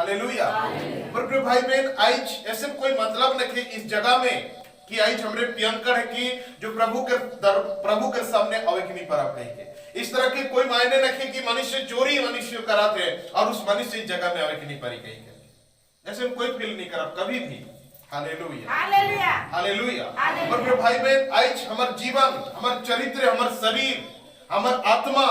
Hallelujah. पर प्रिय भाई बहन, आज ऐसे कोई मतलब नहीं इस जगह में कि आज हमरे पियंकर है कि जो प्रभु के सामने आवे कि नहीं पर आप कहेंगे। इस तरह के कोई मायने नहीं कि मनुष्य चोरी मनुष्य कराते हैं और उस मनुष्य इस जगह में आवे कि नहीं परी कहेंगे। ऐसे कोई फील नहीं करा कभी भी। Hallelujah hallelujah hallelujah. और मेरे भाई बहन, आज हमार जीवन, हमार चरित्र, हमार शरीर, हमार आत्मा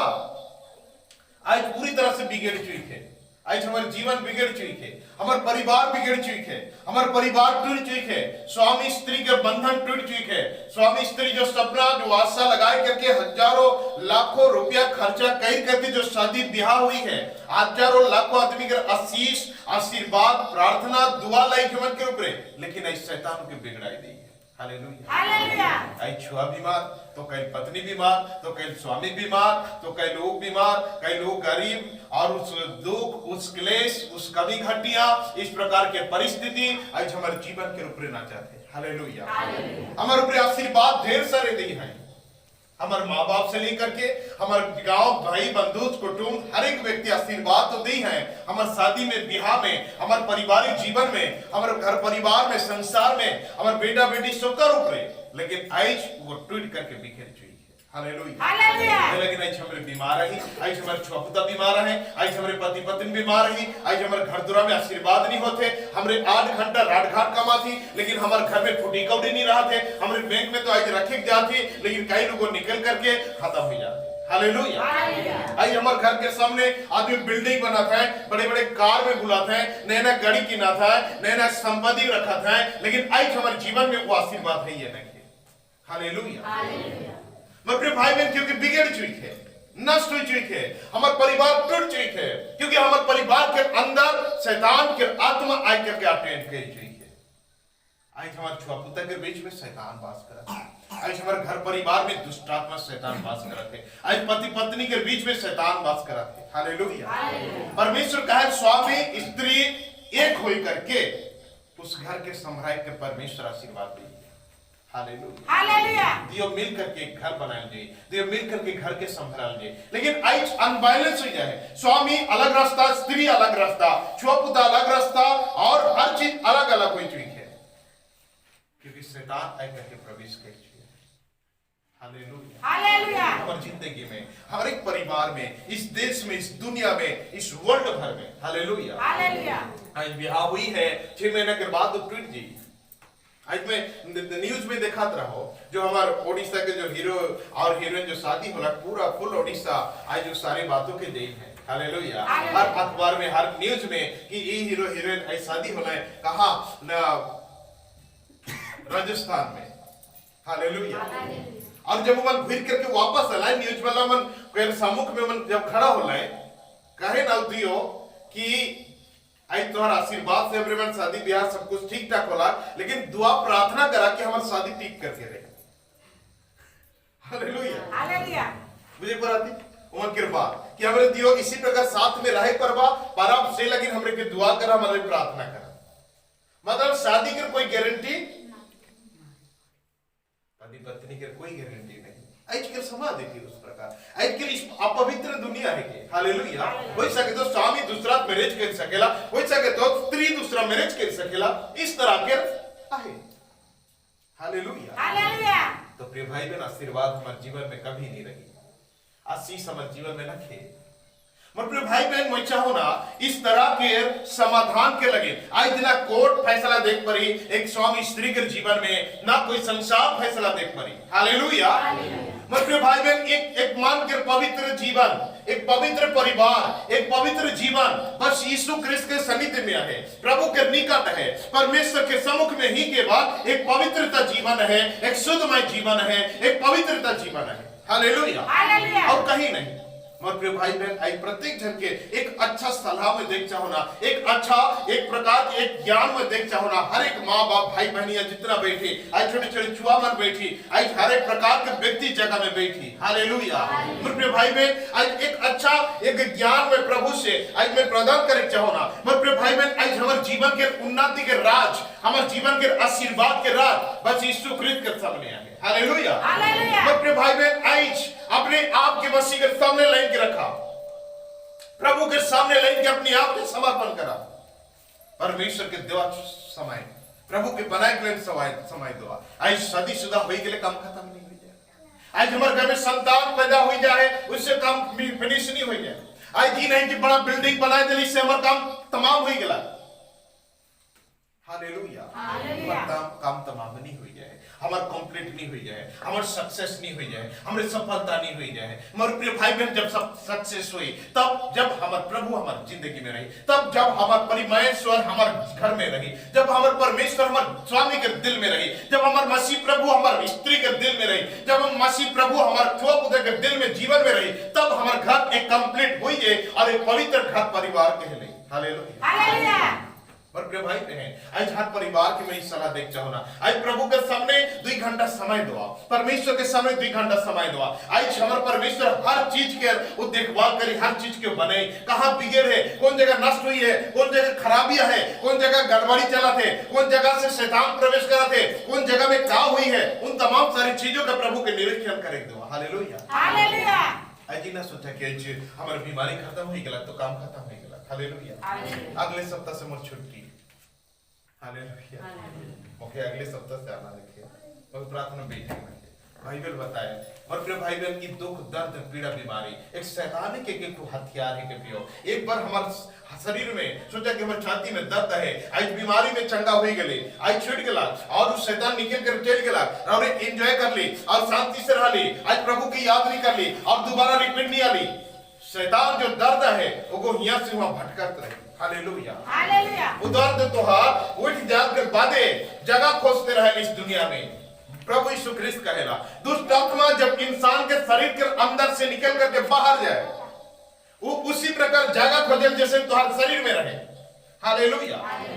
आज पूरी तरह से बिगड़ चुकी है। आज हमारे जीवन बिगड़ चुकी है, हमारे परिवार बिगड़ चुकी है, हमारे परिवार टूट चुकी है, स्वामी स्त्री के बंधन टूट चुकी है। स्वामी स्त्री जो सपना, जो आशा लगाए करके हजारों लाखों रुपया खर्चा करके जो शादी ब्याह हुई है, हजारों लाखों आदमी के आशीष, आशीर्वाद, प्रार्थना, दुआ लाई जीवन के ऊपर, लेकिन ऐसे शैतान के बिगड़ाई दी है। Hallelujah hallelujah. आई छुआ बीमार तो कई पत्नी बीमार, तो कई स्वामी बीमार, तो कई लोग बीमार, कई लोग गरीब, और उस दुख, उस क्लेश, उस कमी घटिया, इस प्रकार के परिस्थिति आज हमारे जीवन के ऊपर ना चाहते। हालेलुया। हमारे ऊपर आशीर्वाद ढेर सारे दी हैं, हमारे माँ बाप से लेकर के हमारे गांव, भाई बंधु, कुटुंब, हर एक व्यक्ति आशीर्वाद तो दी है। हमारे शादी में, ब्याह में, हमारे पारिवारिक जीवन में, हमारे घर परिवार में, संसार में, हमारे बेटा बेटी सबका रूप रहे, लेकिन आज वो टूट करके बिखर चुकी है। हालेलुया। लेकिन आज हमारे बीमार रही, आज हमारे छुआपुता बीमार है, आज हमारे पति पत्नी बीमार रही, आज हमारे घर दुरा में आशीर्वाद नहीं होते, हमारे 8 घंटा रात घाट कमा थी, लेकिन हमारे घर में फूटी कौड़ी नहीं रहा थे, हमारे बैंक में तो आज रखे जाती, लेकिन कई लोगों निकल करके खत्म हो जाते। हालेलुया। आज हमारे घर के सामने आदमी बिल्डिंग बना था, बड़े बड़े कार में बुलाते हैं, नया नया गाड़ी किना था, नया नया संपत्ति रखा था, लेकिन आज हमारे जीवन में वो आशीर्वाद है ये नहीं। हालेलुया। मैं प्रिय भाई बहन, क्योंकि बिगड़ चुकी है, नष्ट हो चुकी है, हमारा परिवार टूट चुकी है, क्योंकि हमारे परिवार के अंदर शैतान के आत्मा आई करके अटेंड कर चुकी है। आज हमारे छुआपुता के बीच में शैतान वास करता है, आज हमारे घर परिवार में दुष्ट आत्मा शैतान वास करते हैं, आज पति पत्नी के बीच में शैतान वास करते हैं। हालेलुया। परमेश्वर कहे स्वामी स्त्री एक होई करके उस घर के संभाल के परमेश्वर आशीर्वाद दी। हालेलुया। दियो मिल करके एक घर बनाएंगे, दियो मिल करके घर के संभालेंगे, लेकिन आज अनबैलेंस हो जाए। स्वामी अलग रास्ता, स्त्री अलग रास्ता, छुआपुता अलग रास्ता, और हर चीज अलग अलग हो चुकी है, क्योंकि शैतान आई करके प्रवेश कर चुकी है। Hallelujah hallelujah. हमारी जिंदगी में, हर एक परिवार में, इस देश में, इस दुनिया में, इस वर्ल्ड भर में। Hallelujah hallelujah. आज ब्याह हुई है, 6 महीने के बाद तो टूट गई। आज मैं न्यूज में दिखात रहो, जो हमारे ओडिशा के जो हीरो और हीरोइन जो शादी होला, पूरा फुल ओडिशा आज जो सारी बातों के देन है। हालेलुया। हर अखबार में, हर न्यूज में कि ये हीरो हीरोइन आज शादी होला है, कहाँ राजस्थान में। हालेलुया। और जब मन घूर करके वापस आला न्यूज वाला मन के सम्मुख में मन जब खड़ा होला है, कहे ना दियो कि आज तुम्हारा आशीर्वाद से हमरे शादी ब्याह सब कुछ ठीक ठाक होला, लेकिन दुआ प्रार्थना करा कि हमारी शादी ठीक करके रहे। Hallelujah hallelujah. मुझे पराती उमन कृपा कि हमरे दियो इसी प्रकार साथ में रहे परवा पर आप से लगिन हमरे के दुआ करा, हमारे प्रार्थना करा। मतलब शादी के कोई गारंटी, पति पत्नी के कोई गारंटी नहीं। आज के समाज देखिए उस प्रकार, आज के इस अपवित्र दुनिया है के। हालेलुया। हो सके तो स्वामी दूसरा मैरिज कर सकेला, हो सके तो स्त्री दूसरा मैरिज कर सकेला, इस तरह के आहे। Hallelujah hallelujah. तो प्रिय भाई बहन, आशीर्वाद हमारे जीवन में कभी नहीं रही, आशीष हमारे जीवन में रखे। मतलब भाई बहन, मैं चाहूँ ना इस तरह के समाधान के लगे। आज ना कोर्ट फैसला देख पड़ी एक स्वामी स्त्री के जीवन में, ना कोई संसार फैसला देख पड़ी। हालेलुया। मतलब भाई बहन, एक मान के पवित्र जीवन, एक पवित्र परिवार, एक पवित्र जीवन बस यीशु क्रिस्त के सन्निधि में है, प्रभु के निकट है, परमेश्वर के सम्मुख में ही के बाद एक पवित्रता जीवन है, एक शुद्धमय जीवन है, एक पवित्रता जीवन है। हालेलुया और कहीं नहीं। और प्रिय भाई बहन, आई प्रत्येक जन के एक अच्छा सलाह में देख चाहो ना, एक अच्छा एक प्रकार के एक ज्ञान में देख चाहो ना, हर एक माँ बाप भाई बहनियां जितना बैठी, आज छोटे छोटे छुआ मन बैठी, आज हर एक प्रकार के व्यक्ति जगह में बैठी। हालेलुया। प्रिय भाई बहन, आज एक अच्छा एक ज्ञान में प्रभु से आज मैं प्रदान करे चाहो ना। प्रिय भाई बहन, आज हमारे जीवन के उन्नति के राज, हमारे जीवन के आशीर्वाद के राज बस यीशु क्रिस्त के सामने है। हालेलुया। प्रिय भाई बहन, आज अपने आप के मसीह के सामने लाइन के रखा, प्रभु के सामने लाइन के अपने आप के समर्पण करा। परमेश्वर के देवा समय, प्रभु के बनाए गए समय दुआ आज शादीशुदा हो गए काम खत्म नहीं हो जाए। आज हमारे घर में संतान पैदा हो जाए उससे काम फिनिश नहीं हो जाए। आज ये नहीं कि बड़ा बिल्डिंग बनाए दिली से हमारा काम तमाम हो गया। हालेलुया। हमारा काम तमाम नहीं हो जाए, हमारा कंप्लीट नहीं हो जाए, हमारा सक्सेस नहीं हो जाए, हमारी सफलता नहीं हो जाए। हमारे प्रिय भाई बहन जब सब सक्सेस हुई तब जब हमारे प्रभु हमारी जिंदगी में रही, तब जब हमारे परमेश्वर हमारे घर में रही, जब हमारे परमेश्वर हमारे स्वामी के दिल में रही, जब हमारे मसीह प्रभु हमारे स्त्री के दिल में रही, जब हम मसीह प्रभु हमारे पुत्र के दिल में जीवन में रही, तब हमारे घर एक कंप्लीट हुई है और एक पवित्र घर परिवार कहले। हालेलुया। और प्रिय भाई बहन आज हर परिवार की मैं सलाह देख चाहूँ ना, आज प्रभु के सामने 2 घंटा समय दो, परमेश्वर के सामने 2 घंटा समय दो। आज हमारे परमेश्वर हर चीज के वो देखभाल करी, हर चीज के बने, कहाँ बिगड़ है, कौन जगह नष्ट हुई है, कौन जगह खराबियां है, कौन जगह गड़बड़ी चला थे, कौन जगह से शैतान प्रवेश करा थे, कौन जगह में क्या हुई है, उन तमाम सारी चीजों का प्रभु के निरीक्षण करे दो। हालेलुया। आज ना सोचा कि आज हमारी बीमारी खत्म हो गया तो काम खत्म हो गया। हालेलुया। अगले सप्ताह से मोर छुट्टी। हालेलुया। ओके अगले सप्ताह से आना देखिए और प्रार्थना बैठे बाइबल बताए। और प्रिय भाई बहन की दुख दर्द पीड़ा बीमारी एक शैतानी के हथियार है के पियो। एक बार हमारे शरीर में सोचा कि हमारे छाती में दर्द है, आज बीमारी में चंगा हुई गली, आज छूट गला और उस शैतान निकल कर चल गला और एंजॉय कर ली और शांति से रह ली, आज प्रभु की याद नहीं कर ली और दोबारा रिपीट नहीं आली। शैतान जो दर्द है वो हिया से वहां भटकत रही। हालेलुया। हालेलुया। वो दर्द तो उठ जाग कर बादे जगह खोजते रहे इस दुनिया में। प्रभु यीशु ख्रिस्त कहेला दुष्ट आत्मा जब इंसान के शरीर के अंदर से निकल करके बाहर जाए वो उसी प्रकार जगह खोजे जैसे तुम्हारे शरीर में रहे। हालेलुया।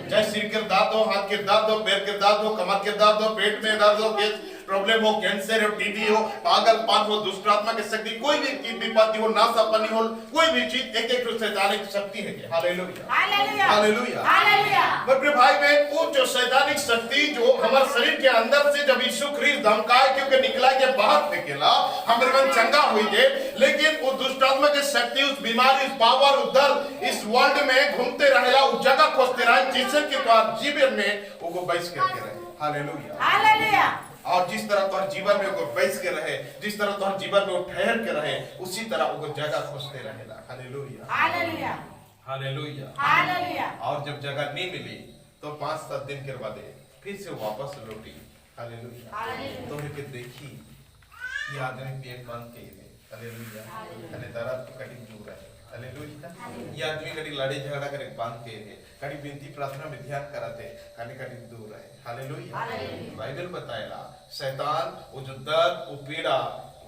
चाहे सिर के दर्द हो, हाथ के दर्द हो, पैर के दर्द हो, कमर के दर्द हो, पेट में दर्द हो, गैस प्रॉब्लम हो, कैंसर हो, टीबी हो, पागलपन हो, दुष्ट आत्मा की शक्ति, कोई भी विपत्ति हो, नासापनी हो, कोई भी चीज एक एक शैतानिक शक्ति है। हालेलुया। हालेलुया। हालेलुया। हालेलुया। मेरे भाई बहन वो जो शैतानिक शक्ति जो हमारे शरीर के अंदर से जब यीशु ख्रिस्त धमकाए क्योंकि निकला के बाहर फेंकेला हमारे मन चंगा हुई गए, लेकिन वो दुष्ट आत्मा की शक्ति उस बीमारी उस पावर उस दर्द इस वर्ल्ड में घूमते रहेला, उस जगह खोजते रहे जिससे कि तुम्हारे जीवन में वो बैस करके रहे। हालेलुया। हालेलुया। और जिस तरह तुम्हारे जीवन में वो बैस के रहे, जिस तरह तुम्हारे जीवन में वो ठहर के रहे, उसी तरह वो जगह खोजते रहेला। हालेलुया। हालेलुया। हालेलुया। हालेलुया। और जब जगह नहीं मिली तो 5-7 दिन के बाद फिर से वापस लौटी। हालेलुया। तो के देखी ये आदमी पेट बांध के है। हालेलुया। अने दर्द तो कहीं दूर है। हालेलुया। ये आदमी कभी लड़े झगड़ा करे बांध के है, कभी विनती प्रार्थना में ध्यान कराते, कभी दूर है। हालेलुया। बाइबल बताएला शैतान वो जो दर्द वो पीड़ा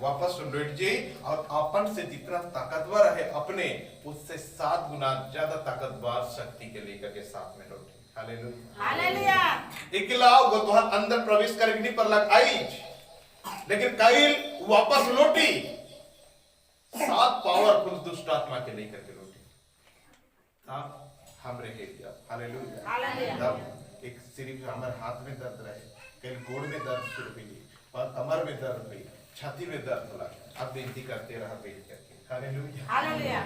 वापस लौट जाए और अपन से जितना ताकतवर है अपने उससे 7 गुना ज्यादा ताकतवर शक्ति के लेकर के साथ में लौटे। हालेलुया। हालेलुया। इकला वो तो अंदर प्रवेश करके नहीं पर लग आई, लेकिन काइल वापस लौटी 7 पावरफुल दुष्ट आत्मा के लेकर के लौटी। तब हम रहे क्या। हालेलुया। एक सिर्फ हमारे हाथ में दर्द रहे, कहीं गोड़ में दर्द शुरू हुई और कमर में दर्द हुई, छाती में दर्द होला, अब विनती करते रहा बैठ करके। हालेलुया। हालेलुया।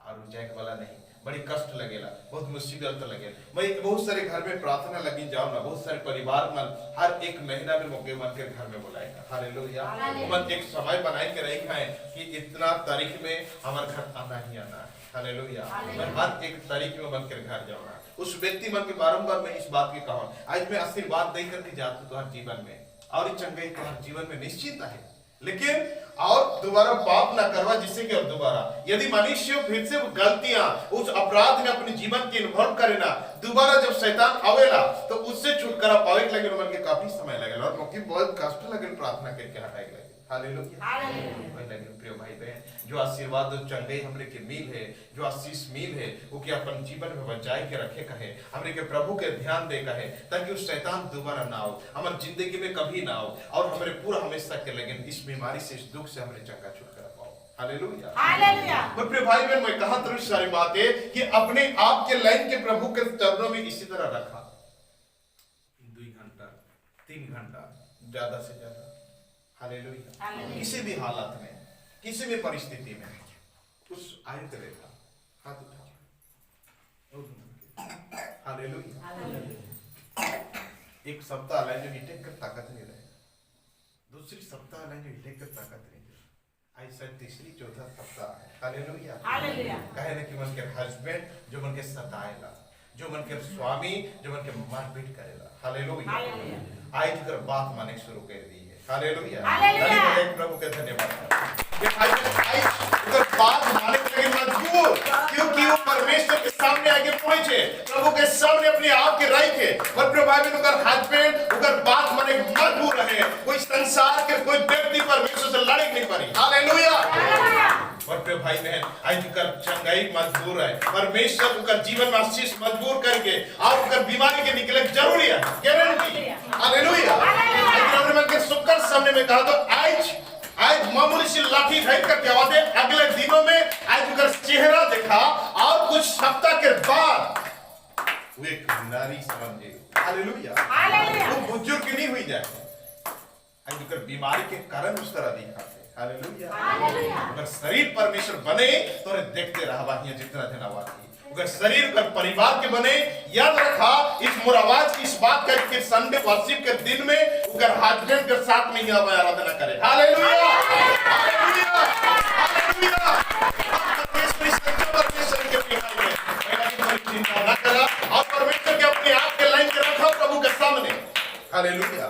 और ऊंचाई वाला नहीं, बड़ी कष्ट लगेला, बहुत मुसीबत लगेला। मैं बहुत सारे घर में प्रार्थना लगी जाओ ना, बहुत सारे परिवार में हर एक महीना में मौके मन के घर में बुलाएगा। हालेलुया। मन एक समय बनाए के रखा है कि इतना तारीख में हमारे घर आना ही आना है। हालेलुया। मैं हर एक तारीख में मन के घर जाऊंगा। उस व्यक्ति मन के बारंबार मैं इस बात की कहूं आज मैं आशीर्वाद दे करके जाता तुम्हारे जीवन में और चंगाई तुम्हारे जीवन में निश्चित है, लेकिन और दोबारा पाप ना करवा जिससे कि दोबारा यदि मनुष्य फिर से गलतियां उस अपराध में अपने जीवन के इन्वॉल्व करे ना, दोबारा जब शैतान आवेला तो उससे छुटकारा पावे के लगे मन के काफी समय लगेगा और मौके बहुत कष्ट लगे प्रार्थना करके हटाए लगे। हालेलुया। हालेलुया। प्रिय भाई बहन जो आशीर्वाद चंगाई हमरे के मिल है, जो आशीष मिल है वो कि अपन जीवन में बचाए के रखे कहे, हमरे के प्रभु के ध्यान दे कहे ताकि उस शैतान दोबारा ना हो हमारे जिंदगी में कभी ना हो और हमारे पूरा हमेशा के लगे इस बीमारी से इस दुख से हमारे चंगा छुटकारा पाओ। हालेलुया। हालेलुया। प्रिय भाई बहन मैं कहा तो सारी बातें कि अपने आप के लाइन के प्रभु के चरणों में इसी तरह रखा 2 घंटा 3 घंटा ज्यादा से ज्यादा। हालेलुया। किसी भी हालत में किसी भी परिस्थिति में उस आयु के रेखा हाथ उठा। हालेलुया। हालेलुया। एक सप्ताह आला जो हिटेक कर ताकत नहीं रहे, दूसरी सप्ताह आला जो हिटेक कर ताकत नहीं रहे, ऐसा तीसरी चौथा सप्ताह है। हालेलुया। कहे ना कि मन के हस्बैंड जो मन के सताएला, जो मन के स्वामी जो मन के मारपीट करेला। हालेलुया। आज कर बात माने शुरू कर दी है। हालेलुया। प्रभु के धन्यवाद। ये आज बात माने के लिए मजबूर, क्योंकि वो परमेश्वर के सामने आगे पहुंचे, प्रभु के सामने अपने आप के राय के और प्रभावी उनका हस्बैंड उनका बात माने मजबूर रहे। कोई संसार के कोई व्यक्ति परमेश्वर से लड़े नहीं पारी। हालेलुया। और प्रिय भाई बहन, आज कर चंगाई मजबूर है, परमेश्वर उनका जीवन में आशीष मजबूर करके और उनका बीमारी के निकले जरूरी है, गारंटी। हालेलुया। आज मन के शुक्र सामने में कहा तो आज मामूली सी लाठी फेंक कर क्या बात है, अगले दिनों में आज उनका चेहरा देखा और कुछ सप्ताह के बाद वो एक नारी समझे। हालेलुया। वो बुजुर्ग नहीं हुई जाए, आज उनका बीमारी के कारण उस तरह दिखाते। हालेलुया। अगर शरीर परमेश्वर बने तो देखते रहा बाहियां जितना धन्यवाद थी, अगर शरीर का परिवार के बने, याद रखा इस मोर आवाज की इस बात का कि संडे वर्शिप के दिन में अगर हस्बैंड के साथ में ही आप आराधना करें। हालेलुया। हालेलुया। हालेलुया। परमेश्वर के प्यार में चिंता न करा और परमेश्वर के अपने आप के लाइन के रखा प्रभु के सामने। हालेलुया।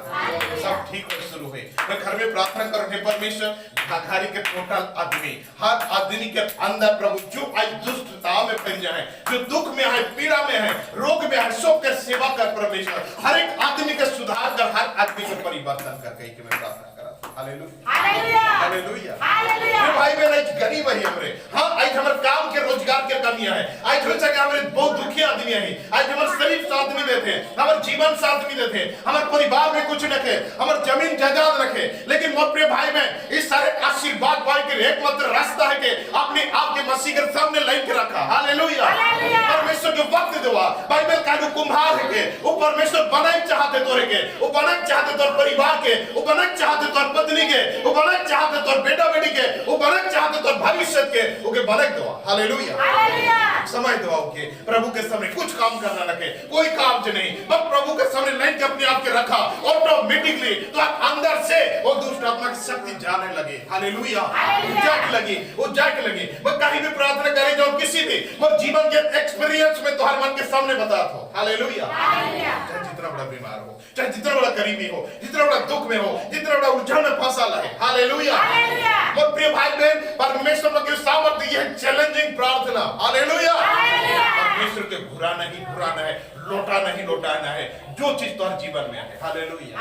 सब ठीक हो शुरू हुए। मैं घर में प्रार्थना करूं, हे परमेश्वर घाघारी के टोटल आदमी, हर आदमी के अंदर प्रभु जो आज दुष्टता में फैल जाए, जो दुख में है, पीड़ा में है, रोग में है, सबके सेवा कर परमेश्वर, हर एक आदमी का सुधार कर, हर आदमी को परिवर्तन कर कहीं के मैं प्रार्थना करा। हालेलुया। हालेलुया। हालेलुया। भाई बहन आज गरीब है हमरे, हाँ आज हमारे काम के रोजगार के कमियां है, आज हो सके हमारे बहुत दुखी आदमी है, आज हमारे शरीर साथ नहीं देते, हमारे जीवन साथ नहीं देते, हमारे परिवार में कुछ रखे, हमारे जमीन जायदाद रखे, लेकिन मोर प्रिय भाई बहन इस सारे आशीर्वाद पाए के एकमात्र रास्ता है कि अपने आप के मसीह के सामने लाइन के रखा। हालेलुया। परमेश्वर जो वक्त देवा बाइबल का जो कुम्हार है के वो परमेश्वर बनाए चाहते तोरे के, वो बनाए चाहते तोर परिवार के, वो बनाए चाहते तोर पत्नी के, वो बनाए चाहते तोर बेटा बेटी के, वो बनाए चाहते तोर भविष्य के, वो के बनाए दवा। हालेलुया। समय दवा के प्रभु के सामने कुछ काम करना रखे, कोई काम नहीं, बस प्रभु के सामने लाइन के अपने आप के रखा, ऑटोमेटिकली तो अंदर से वो दुष्ट आत्मा की शक्ति जाने लगे। हालेलुया। जाग लगी। मैं कहीं भी प्रार्थना करें जो किसी भी वो जीवन के एक्सपीरियंस में तुम्हारे मन के सामने बता दो। हालेलुया। चाहे जितना बड़ा बीमार हो, चाहे जितना बड़ा गरीबी हो, जितना बड़ा दुख में हो, जितना बड़ा उलझन में फंसा है। हालेलुया। मेरे प्रिय भाई बहन, परमेश्वर के सामर्थ्य यह चैलेंजिंग प्रार्थना। हालेलुया। परमेश्वर के घुराना है, लौटाना है जो चीज तुम्हारे जीवन में है। हालेलुया।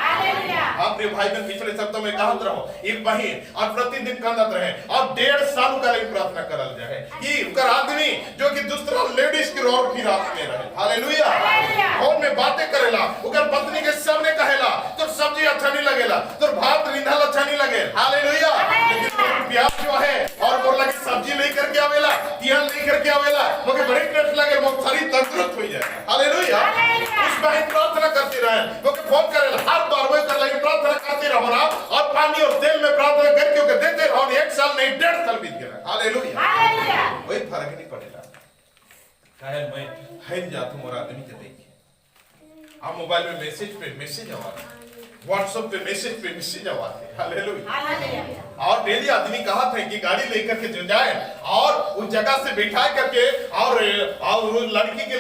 आप प्रिय भाई बहन पिछले सप्ताह में कहत रहो एक बहन और प्रतिदिन कहत रहे और 1.5 साल का लिए प्रार्थना करल जाए कि उनका आदमी जो कि दूसरा लेडीज की रोल भी रात में रहे। हालेलुया। फोन में बातें करेला, उनका पत्नी के सामने कहेला तो सब्जी अच्छा नहीं लगेला, तो भात रिंधल अच्छा नहीं लगे। हालेलुया। लेकिन प्याज जो है और बोला कि सब्जी लेकर के आवेला, तिहान लेकर के आवेला, मुझे बड़ी टेस्ट लगे, मुझे शरीर तंदुरुस्त हो जाए। हालेलुया। उस बहन प्रार्थना करती रहे, मुझे फोन करेला, हर बार वो कर लगे प्रार्थना करती रहो ना, और पानी और तेल में प्रार्थना करके उनके देते रहो, 1 साल नहीं 1.5 साल बीत गया। हालेलुया। कोई फर्क नहीं पड़ेगा। कहे मैं है जाता हूं आदमी के देखिए, आप मोबाइल में मैसेज आवाज, व्हाट्सएप पे मैसेज आवाज है। हालेलुया। और डेली आदमी कहा था कि गाड़ी लेकर के जो जाए और उस जगह से बैठा करके और लड़की के